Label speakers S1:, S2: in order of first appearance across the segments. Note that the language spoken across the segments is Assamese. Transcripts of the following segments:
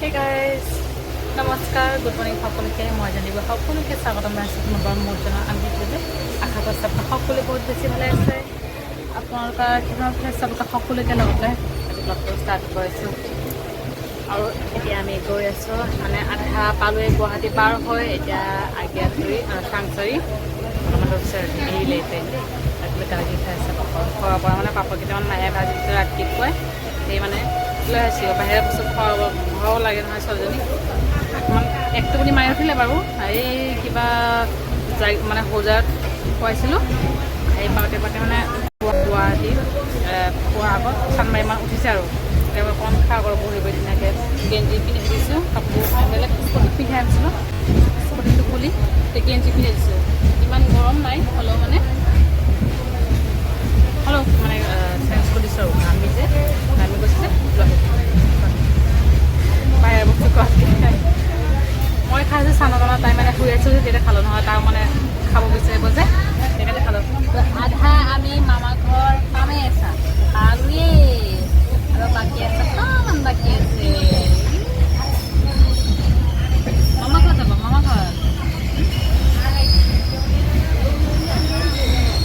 S1: Hey guys, নমস্কাৰ গুড মৰ্ণিং সকলোকে মই জানিব সকলোকে স্বাগতম জনাইছোঁ তোমাৰ মোৰ জনা আমি যে আশা কৰিছোঁ আপোনালোক সকলোৱে বহুত বেছি ভালে আছে আপোনালোকৰ কিমান চবকে সকলোকে লগতে আজি ব্লগটো ষ্টাৰ্ট কৰিছোঁ আৰু এতিয়া আমি গৈ আছোঁ মানে আধা পালোৱে গুৱাহাটী পাৰ হৈ এতিয়া আগিয়াজুৰি চাংচাৰি অলপমান আহিলেতে গাড়ী খাই আছে পাপৰ খোৱাৰ পৰা মানে পাপৰ কেইটামান মায়ে ভাজি ৰাতিপুৱাই সেই মানে লৈ আহিছোঁ বাহিৰৰ বস্তু খোৱাব লাগে নহয় ছোৱালীজনী অকণমান এক টোপনি মাৰি উঠিলে বাৰু এই কিবা মানে বজাৰত খুৱাইছিলোঁ সেই পাওঁতে মানে গুৱাহাটী খোৱাৰ আগত চানমাৰিমান উঠিছে আৰু তেওঁ অকণমান খা কৰোঁ বহিব ধুনীয়াকৈ গেঞ্জি পিন্ধি দিছোঁ কাপোৰ বেলেগ স্পৰ্টিং পিন্ধাই আনিছিলোঁ স্পৰ্টিংটো খুলি গেঞ্জি পিন্ধি দিছোঁ ইমান গৰম নাই হ'লেও মানে চেঞ্জ কৰি দিছোঁ আৰু আমি যে আমি গৈছে বাহিৰৰ বস্তু খোৱাতকৈ মই খাইছোঁ চানা তানা তাই মানে শুই আছোঁ যে তেতিয়া খালোঁ নহয় তাৰ মানে খাব বিচাৰিব যে সেইকাৰণে খালোঁ আধা আমি মামা ঘৰ পামেই আছা পালোৱে আৰু বাকী আছে অকণমান বাকী আছে মামা ঘৰত যাব মামা ঘৰত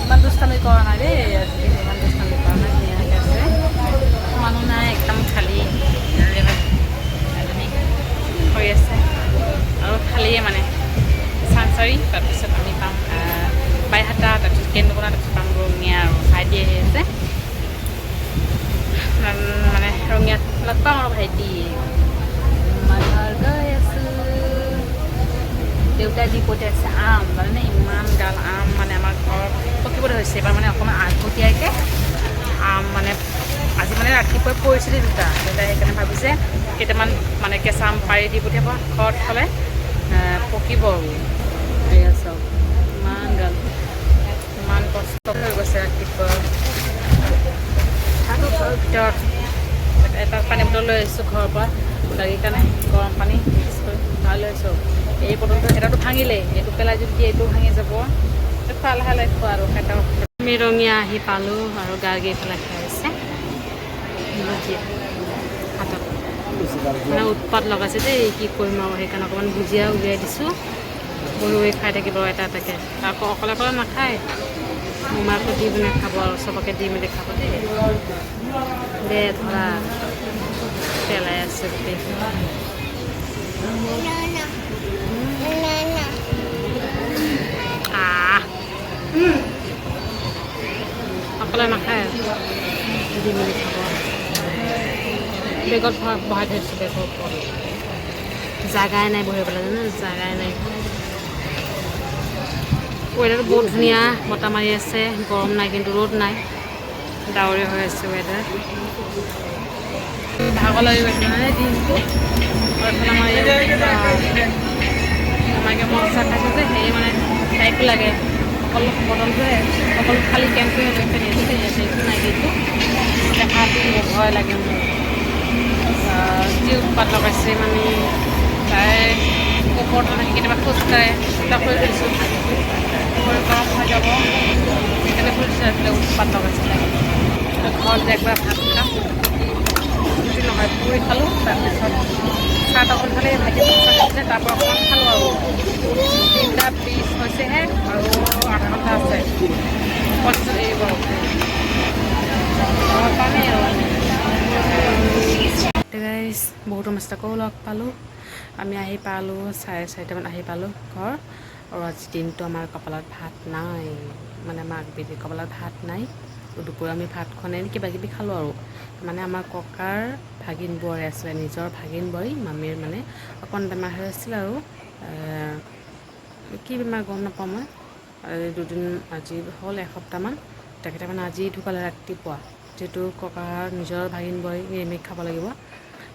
S1: ইমান দুষ্টামি কৰা নাই দেই আজি ইমান দুষ্টামি কৰা নাই ধুনীয়াকৈ আছে মানুহ নাই একদম খালী এজনী হৈ আছে আৰু খালীয়ে মানে চাংচাৰি তাৰপিছত আমি পাম বাইহাটা তাৰপিছত কেন্দুকোনা তাৰপিছত পাম ৰঙিয়া আৰু ভাইটি আহি আছে মানে ৰঙিয়াত লগ পাম আৰু ভাইটি মই ঘৰ গৈ আছোঁ দেউতাই দি পঠিয়াইছে আম মানে ইমান গাল আম মানে আমাৰ ঘৰত পকিবলৈ হৈছে এবাৰ মানে অকণমান আগতীয়াকৈ আম মানে আজি মানে ৰাতিপুৱাই পৰিছিলে দেউতাই সেইকাৰণে ভাবিছে কেইটামান মানে কেঁচা আম পাৰি দি পঠিয়াব ঘৰত থ'লে পকিব আৰু এয়া চাওক ইমান গাল ইমান কষ্ট হৈ গৈছে ৰাতিপুৱা থাকোঁ ঘৰৰ ভিতৰত এটা পানী বটল লৈ আহিছোঁ ঘৰৰ পৰা গাড়ীৰ কাৰণে গৰম পানী মিক্স কৰি ভাল লৈ আহিছোঁ এই বটলটো এটাটো ভাঙিলেই এইটো পেলাই যদি এইটো ভাঙি যাব খোৱা লাহে লাহে খোৱা আৰু আমি ৰঙিয়া আহি পালোঁ আৰু গাড়ী এইফালে খাই আছে হাতত মানে উৎপাত লগাইছে দেই কি কৰিম আৰু সেইকাৰণে অকণমান ভুজিয়া উলিয়াই দিছোঁ বহি খাই থাকিব এটা এটাকৈ আকৌ অকলে অকলে নাখায় মোমাইকো দি পিনে খাব আৰু চবকে দি মেলি খাব দেই দে ধৰা পেলাই আছে গোটেই অকলে নাখায় দি মেলি খাব বেগত বহাই থৈছোঁ বেগৰ ওপৰত জাগাই নাই বহিবলৈ জানো জাগাই নাই ৱেডাৰটো বহুত ধুনীয়া বতাহ মাৰি আছে গৰম নাই কিন্তু ৰ'দ নাই ডাৱৰীয়া হৈ আছে ৱেডাৰ ভাগৰ লাগি গৈছে মানে দিনটো এইফালে আমাকে মচা খাইছোঁ যে সেই মানে টাইপো লাগে অকল বটলটোৱে অকল খালী কেনটোৱে লৈ পিনি আছে একো নাই কিন্তু দেখাটো ভয় লাগে মোৰ যি উৎপাত লগাইছে মানে তাই ওপৰত মানে কেতিয়াবা খোজকাঢ়ে তাক কৰি থৈছোঁ গৰম হৈ যাব সেইকাৰণে ফুৰিছোঁ এইফালে উৎপাত লগাইছে ঘৰত যে একবাৰ ভাত খাম যদি নহয় পুৰি খালোঁ তাৰপিছত চাহ অকণ খালে ভাইটি পইচা খাইছিলে তাৰপৰা অকণমান খালোঁ আৰু 3:20 হৈছেহে আৰু আধা ঘণ্টা আছে পইচাটো এৰিব কাৰণে আৰু গাইজ বহুতো মাষ্টাৰকো লগ পালোঁ আমি আহি পালোঁ 4:30মান আহি পালোঁ ঘৰ আৰু আজি দিনটো আমাৰ কপালত ভাত নাই মানে মাঘ বিহুৰ কপালত ভাত নাই দুপৰীয়া আমি ভাত খোৱা নাই কিবা কিবি খালোঁ আৰু মানে আমাৰ ককাৰ ভাগিন বোৱাৰী আছিলে নিজৰ ভাগিন বোৱাৰী মামীৰ মানে অকণ বেমাৰ হৈ আছিল আৰু কি বেমাৰ গম নাপাওঁ মই দুদিন আজি হ'ল এসপ্তাহমান তেখেতে মানে আজি ঢুকালে ৰাতিপুৱা যিহেতু ককাৰ নিজৰ ভাগিন বোৱাৰী নিৰামিষ খাব লাগিব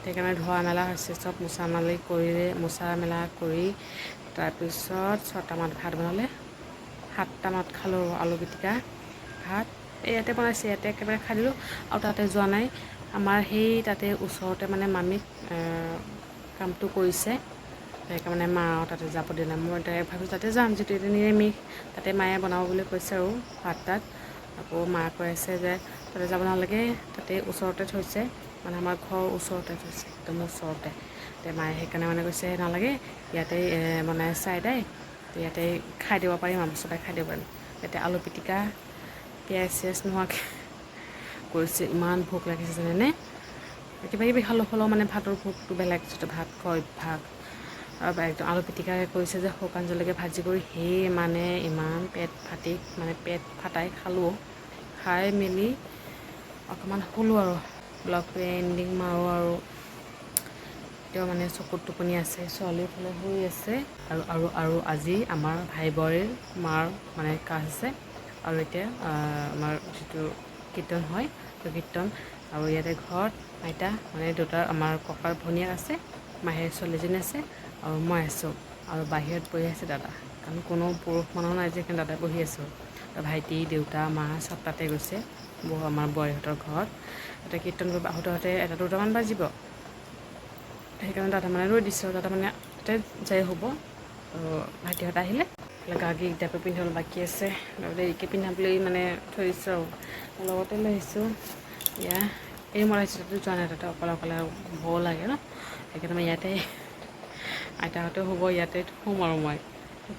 S1: সেইকাৰণে ধোৱা মেলা হৈছে চব মোচা মেলা কৰি তাৰপিছত 6টামান ভাত বনালে 7টামানত খালোঁ আলু পিটিকা ভাত ইয়াতে বনাইছে ইয়াতে একেবাৰে খাই দিলোঁ আৰু তাতে যোৱা নাই আমাৰ সেই তাতে ওচৰতে মানে মামীক কামটো কৰিছে সেইকাৰণে মা আৰু তাতে যাব দিলে মই ডাইৰেক্ট ভাবিছোঁ তাতে যাম যিটো এতিয়া নিৰামিষ তাতে মায়ে বনাব বুলি কৈছে আৰু ভাত তাত আকৌ মা কৈ আছে যে তাতে যাব নালাগে তাতে ওচৰতে থৈছে
S2: মানে আমাৰ ঘৰৰ ওচৰতে থৈছে, একদম ওচৰতে। মায়ে সেইকাৰণে মানে কৈছে নালাগে, ইয়াতে বনাই চাই তাই, তো ইয়াতে খাই দিব পাৰিম আৰু চবেই খাই দিব পাৰিম। এতিয়া আলু পিটিকা পিঁয়াজ চিয়াজ নোহোৱাকৈ কৰিছে। ইমান ভোক লাগিছে জানেনে, কিবা কিবি খালেও মানে ভাতৰ ভোকটো বেলেগ, যিটো ভাত খোৱা অভ্যাস। আৰু একদম আলু পিটিকা কৰিছে যে শুকান জলকীয়া ভাজি কৰি, সেই মানে ইমান পেট ফাটাই খালোঁ। খাই মেলি অকণমান শুলোঁ আৰু ব্লগটো এণ্ডিং মাৰোঁ আৰু। তেওঁ মানে চকুত টোপনি আছে, ছোৱালীৰ ফালে শুই আছে। আৰু আজি আমাৰ ভাই বোৱাৰীৰ মাৰ মানে কাজ আছে। আৰু এতিয়া আমাৰ যিটো কীৰ্তন হয়, সেই কীৰ্তন। আৰু ইয়াতে ঘৰত আইতা মানে দেউতাৰ আমাৰ ককাৰ ভনীয়েক আছে, মাহীৰ ছোৱালীজনী আছে, আৰু মই আছোঁ। আৰু বাহিৰত বহি আছে দাদা, কাৰণ কোনো পুৰুষ মানুহ নাই যে, সেইকাৰণে দাদাই বহি আছোঁ। ভাইটি, দেউতা, মা চব তাতে গৈছে আমাৰ বোৱাৰীহঁতৰ ঘৰত। তাতে কীৰ্তন কৰিব আহোঁতে 1-2টামান বাজিব। সেইকাৰণে দাদা মানে ৰৈ দিছোঁ, দাদা মানে তাতে যাই হ'ব। আৰু ভাইটিহঁত আহিলে গা কেইটাকে পিন্ধাব বাকী আছে, দেৰিকৈ পিন্ধাম বুলি মানে থৈ দিছোঁ আৰু। লগতে লৈ আহিছোঁ এয়া এই তাতো যোৱা নাই, তাতে অকলে অকলে ভয়ো লাগে ন, সেইকাৰণে মই ইয়াতে আইতাহঁতে শুব, ইয়াতে শুম আৰু মই।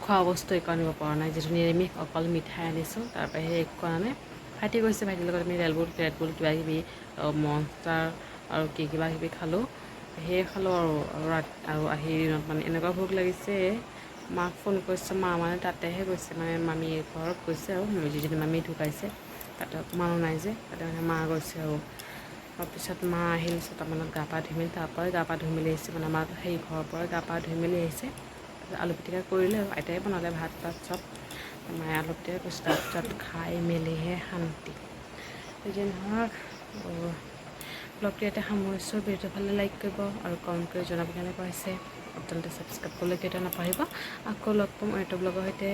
S2: খোৱা বস্তু একো আনিব পৰা নাই, যিটো নিৰামিষ অকল মিঠাই আনিছোঁ, তাৰ বাহিৰে একো আনা নাই। ভাইটি গৈছে, ভাইটিৰ লগত আমি ৰেডবুল কিবাকিবি মনষ্টাৰ আৰু কিবা কিবি খালোঁ। সেয়ে খালোঁ আৰু আহি দিনত মানে এনেকুৱা ভোক লাগিছে। মাক ফোন কৰিছোঁ, মা মানে তাতেহে গৈছে, মানে মামীৰ ঘৰত গৈছে আৰু যিজনী মামী ঢুকাইছে তাতে মানুহ নাই যে, তাতে মানে মা গৈছে আৰু। তাৰপিছত মা আহিল 6টামানত, গা পা ধুই মেলি তাৰ পৰাই গা পা ধুই মেলি আহিছে, মানে আমাৰ সেই ঘৰৰ পৰাই গা পা ধুই মেলি আহিছে। তাৰপিছত আলু পিটিকা কৰিলে আৰু আইতাই বনালে ভাত তাত চব। মায়ে আলু পিটিকা কৰিছে, তাৰপিছত খাই মেলিহে শান্তি। যি নহওক ব্লগটো ইয়াতে সামৰিছোঁ। ভিডিঅ'টো ভালে লাইক কৰিব আৰু কমেণ্ট কৰি জনাব কেনেকুৱা হৈছে। আপোনালোকে ছাবস্ক্ৰাইব কৰিবলৈ কেতিয়াও নাপাহৰিব। আকৌ লগ পাম এইটো ব্লগৰ সৈতে।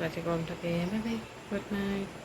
S2: ৰাতি গৰম থাকে, বাই বাই, গুড নাইট।